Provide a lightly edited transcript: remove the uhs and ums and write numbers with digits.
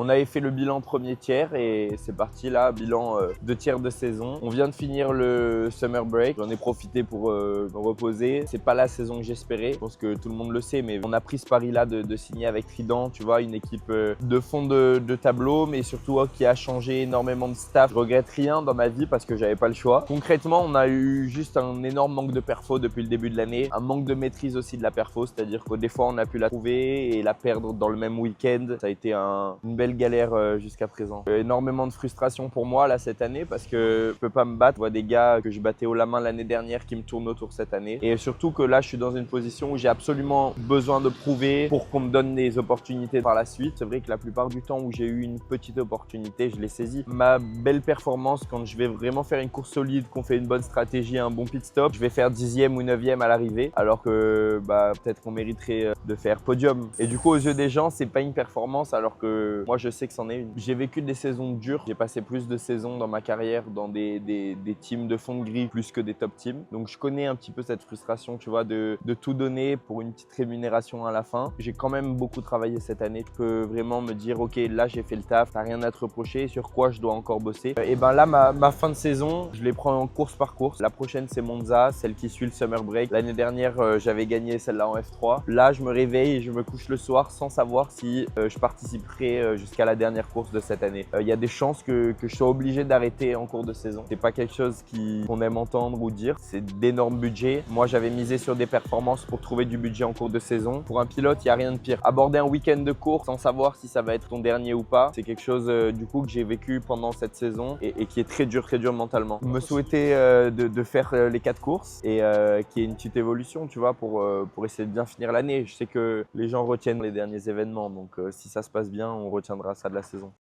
On avait fait le bilan premier tiers et c'est parti là, bilan 2 tiers de saison. On vient de finir le summer break, j'en ai profité pour me reposer. C'est pas la saison que j'espérais, je pense que tout le monde le sait, mais on a pris ce pari-là de signer avec Trident, tu vois, une équipe de fond de tableau, mais surtout qui a changé énormément de staff. Je regrette rien dans ma vie parce que j'avais pas le choix. Concrètement, on a eu juste un énorme manque de perfo depuis le début de l'année, un manque de maîtrise aussi de la perfo, c'est-à-dire que des fois on a pu la trouver et la perdre dans le même week-end. Ça a été une belle galère jusqu'à présent. Énormément de frustration pour moi là cette année parce que je peux pas me battre. Je vois des gars que je battais haut la main l'année dernière qui me tournent autour cette année. Et surtout que là je suis dans une position où j'ai absolument besoin de prouver pour qu'on me donne des opportunités par la suite. C'est vrai que la plupart du temps où j'ai eu une petite opportunité, je l'ai saisie. Ma belle performance quand je vais vraiment faire une course solide, qu'on fait une bonne stratégie, un bon pit stop, je vais faire 10e ou 9e à l'arrivée alors que peut-être qu'on mériterait de faire podium. Et du coup aux yeux des gens c'est pas une performance alors que moi je sais que c'en est une. J'ai vécu des saisons dures, j'ai passé plus de saisons dans ma carrière dans des teams de fond de grille plus que des top teams. Donc je connais un petit peu cette frustration, tu vois, de tout donner pour une petite rémunération à la fin. J'ai quand même beaucoup travaillé cette année. Je peux vraiment me dire ok là j'ai fait le taf, t'as rien à te reprocher, sur quoi je dois encore bosser. Et ben là ma fin de saison, je les prends en course par course. La prochaine c'est Monza, celle qui suit le summer break. L'année dernière j'avais gagné celle-là en F3. Là je me réveille et je me couche le soir sans savoir si je participerai jusqu'à la dernière course de cette année. Il y a des chances que je sois obligé d'arrêter en cours de saison. C'est pas quelque chose qu'on aime entendre ou dire. C'est d'énormes budgets. Moi, j'avais misé sur des performances pour trouver du budget en cours de saison. Pour un pilote, il n'y a rien de pire. Aborder un week-end de course sans savoir si ça va être ton dernier ou pas, c'est quelque chose du coup que j'ai vécu pendant cette saison et qui est très dur mentalement. Me souhaiter de faire les 4 courses et qu'il y ait une petite évolution, tu vois, pour essayer de bien finir l'année. Je sais que les gens retiennent les derniers événements, donc si ça se passe bien, on retiendra ça de la saison.